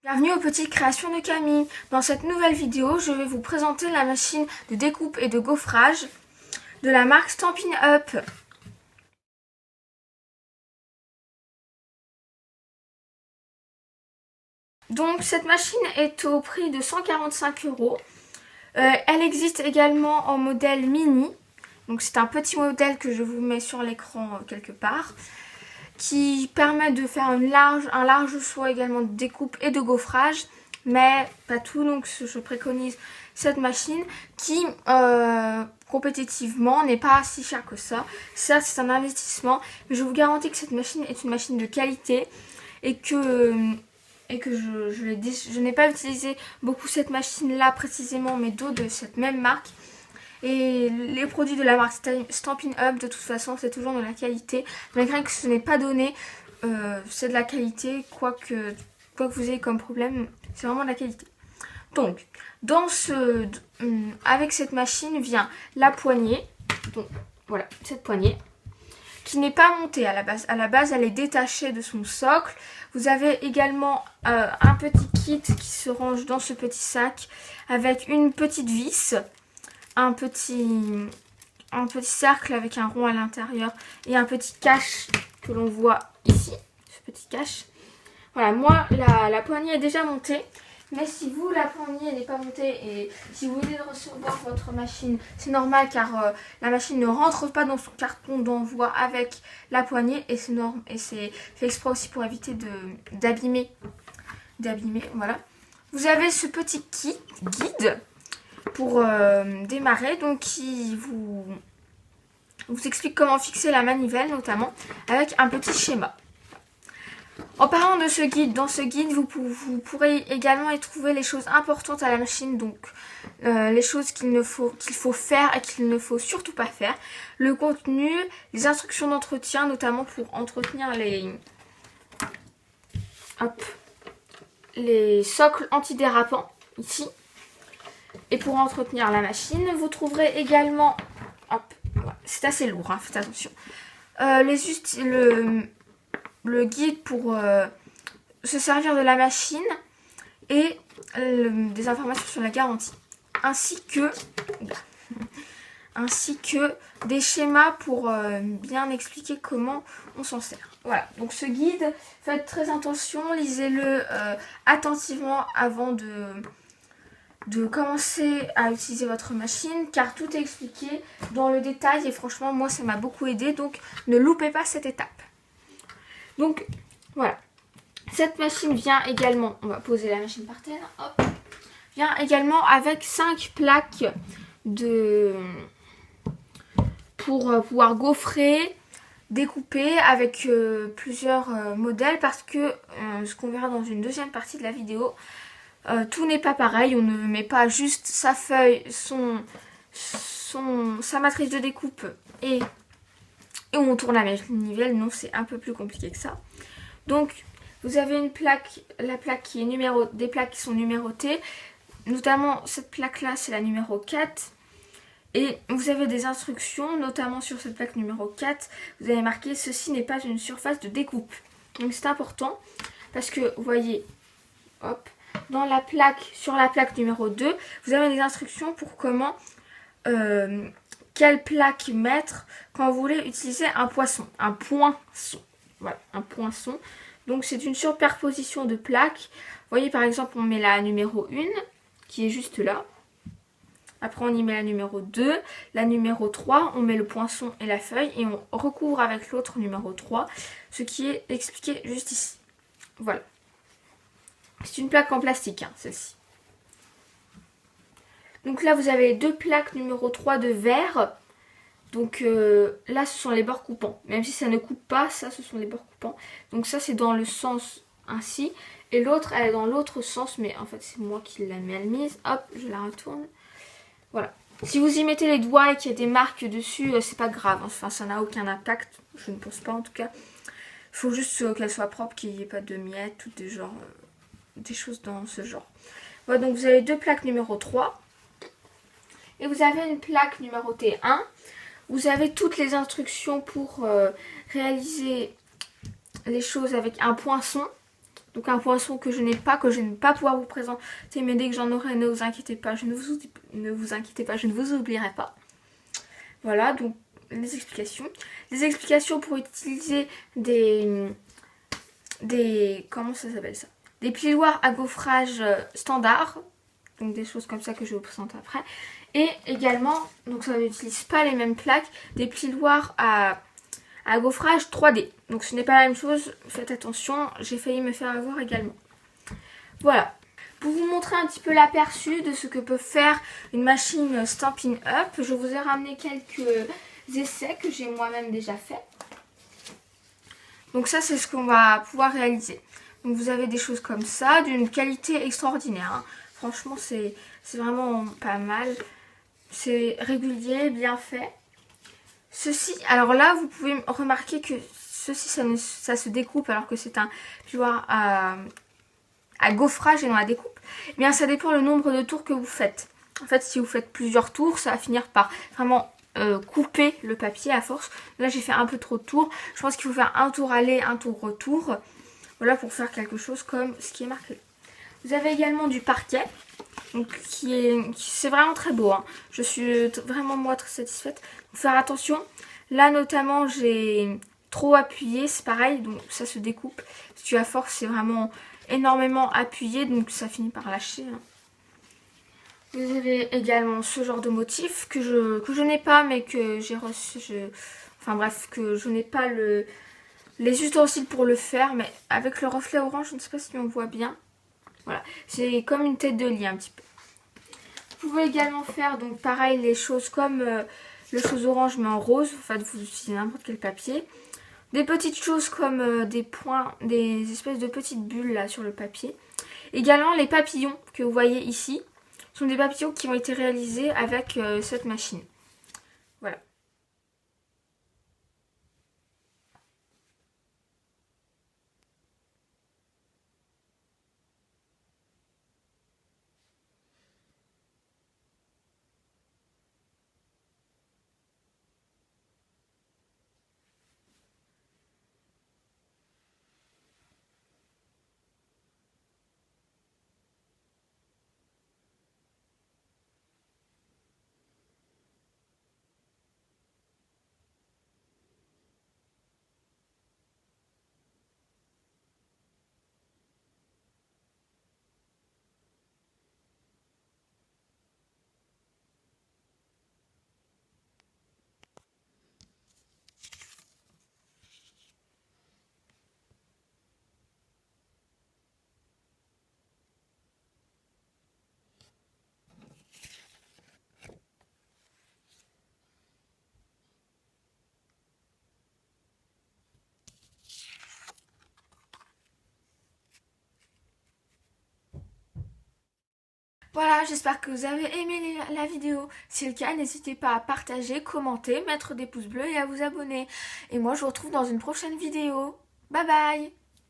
Bienvenue aux petites créations de Camille. Dans cette nouvelle vidéo, je vais vous présenter la machine de découpe et de gaufrage de la marque Stampin' Up. Donc cette machine est au prix de 145 €. Elle existe également en modèle mini. Donc c'est un petit modèle que je vous mets sur l'écran quelque part, qui permet de faire un large choix également de découpe et de gaufrage, mais pas tout. Donc je préconise cette machine qui compétitivement n'est pas si chère que ça. Certes c'est un investissement, mais je vous garantis que cette machine est une machine de qualité et que je n'ai pas utilisé beaucoup cette machine là précisément, mais d'autres de cette même marque. Et les produits de la marque Stampin' Up, de toute façon, c'est toujours de la qualité. Malgré que ce n'est pas donné, c'est de la qualité. Quoi que vous ayez comme problème, c'est vraiment de la qualité. Donc, avec cette machine vient la poignée. Donc, voilà, cette poignée qui n'est pas montée à la base. À la base, elle est détachée de son socle. Vous avez également un petit kit qui se range dans ce petit sac avec une petite vis, un petit cercle avec un rond à l'intérieur et un petit cache que l'on voit ici, ce petit cache. Voilà, moi la poignée est déjà montée, mais si vous la poignée n'est pas montée et si vous venez de recevoir votre machine, c'est normal car la machine ne rentre pas dans son carton d'envoi avec la poignée et c'est fait exprès aussi pour éviter d'abîmer. Voilà. Vous avez ce petit guide pour démarrer, donc qui vous explique comment fixer la manivelle notamment avec un petit schéma. En parlant de ce guide, dans ce guide vous pourrez également y trouver les choses importantes à la machine, donc les choses qu'il faut faire et qu'il ne faut surtout pas faire, le contenu, les instructions d'entretien notamment pour entretenir les socles antidérapants ici. Et pour entretenir la machine, vous trouverez également, c'est assez lourd, hein, faites attention, le guide pour se servir de la machine et des informations sur la garantie, ainsi que des schémas pour bien expliquer comment on s'en sert. Voilà, donc ce guide, faites très attention, lisez-le attentivement avant de commencer à utiliser votre machine, car tout est expliqué dans le détail et franchement moi ça m'a beaucoup aidé, donc ne loupez pas cette étape. Donc voilà, cette machine vient également, on va poser la machine par terre, hop, vient également avec 5 plaques pour pouvoir gaufrer, découper avec plusieurs modèles, parce que ce qu'on verra dans une deuxième partie de la vidéo, tout n'est pas pareil. On ne met pas juste sa feuille, sa matrice de découpe et on tourne la manivelle. Non, c'est un peu plus compliqué que ça. Donc vous avez une plaque, la plaque qui est des plaques qui sont numérotées, notamment cette plaque là c'est la numéro 4. Et vous avez des instructions, notamment sur cette plaque numéro 4, vous avez marqué « Ceci n'est pas une surface de découpe ». Donc c'est important parce que vous voyez, hop, sur la plaque numéro 2, vous avez des instructions pour quelle plaque mettre quand vous voulez utiliser un poinçon. Voilà, un poinçon. Donc c'est une superposition de plaques. Vous voyez par exemple, on met la numéro 1 qui est juste là. Après on y met la numéro 2, la numéro 3, on met le poinçon et la feuille et on recouvre avec l'autre numéro 3, ce qui est expliqué juste ici. Voilà. C'est une plaque en plastique, hein, celle-ci. Donc là, vous avez 2 plaques numéro 3 de verre. Donc là, ce sont les bords coupants. Même si ça ne coupe pas, ça, ce sont les bords coupants. Donc ça, c'est dans le sens ainsi. Et l'autre, elle est dans l'autre sens. Mais en fait, c'est moi qui l'ai mal mise. Hop, je la retourne. Voilà. Si vous y mettez les doigts et qu'il y a des marques dessus, c'est pas grave. Enfin, ça n'a aucun impact. Je ne pense pas, en tout cas. Il faut juste qu'elle soit propre, qu'il n'y ait pas de miettes ou des choses dans ce genre. Voilà, donc vous avez 2 plaques numéro 3 et vous avez une plaque numérotée 1. Vous avez toutes les instructions pour réaliser les choses avec un poinçon. Donc un poinçon que je n'ai pas, que je ne vais pas pouvoir vous présenter, mais dès que j'en aurai, ne vous inquiétez pas, ne vous inquiétez pas, je ne vous oublierai pas. Voilà, donc les explications. Les explications pour utiliser comment ça s'appelle ça? Des plioirs à gaufrage standard. Donc des choses comme ça que je vous présente après. Et également, donc ça n'utilise pas les mêmes plaques, des plioirs à gaufrage 3D. Donc ce n'est pas la même chose, faites attention, j'ai failli me faire avoir également. Voilà. Pour vous montrer un petit peu l'aperçu de ce que peut faire une machine Stampin' Up, je vous ai ramené quelques essais que j'ai moi-même déjà fait. Donc ça, c'est ce qu'on va pouvoir réaliser. Donc vous avez des choses comme ça, d'une qualité extraordinaire. Hein. Franchement, c'est vraiment pas mal. C'est régulier, bien fait. Ceci, alors là, vous pouvez remarquer que ceci, ça se découpe alors que c'est un plioir à gaufrage et non à découpe. Eh bien, ça dépend le nombre de tours que vous faites. En fait, si vous faites plusieurs tours, ça va finir par vraiment couper le papier à force. Là, j'ai fait un peu trop de tours. Je pense qu'il faut faire un tour aller, un tour retour. Voilà, pour faire quelque chose comme ce qui est marqué. Vous avez également du parquet. Donc, c'est vraiment très beau. Hein. Je suis vraiment, moi, très satisfaite. Faut faire attention. Là, notamment, j'ai trop appuyé. C'est pareil, donc ça se découpe. Si tu as force, c'est vraiment énormément appuyé. Donc, ça finit par lâcher. Hein. Vous avez également ce genre de motif que je n'ai pas, mais que j'ai reçu. Enfin bref, que je n'ai pas les ustensiles pour le faire, mais avec le reflet orange, je ne sais pas si on voit bien. Voilà, c'est comme une tête de lit un petit peu. Vous pouvez également faire donc pareil les choses comme le chose orange mais en rose. En fait, vous utilisez n'importe quel papier. Des petites choses comme des points, des espèces de petites bulles là sur le papier. Également les papillons que vous voyez ici sont des papillons qui ont été réalisés avec cette machine. Voilà. Voilà, j'espère que vous avez aimé la vidéo. Si c'est le cas, n'hésitez pas à partager, commenter, mettre des pouces bleus et à vous abonner. Et moi, je vous retrouve dans une prochaine vidéo. Bye bye!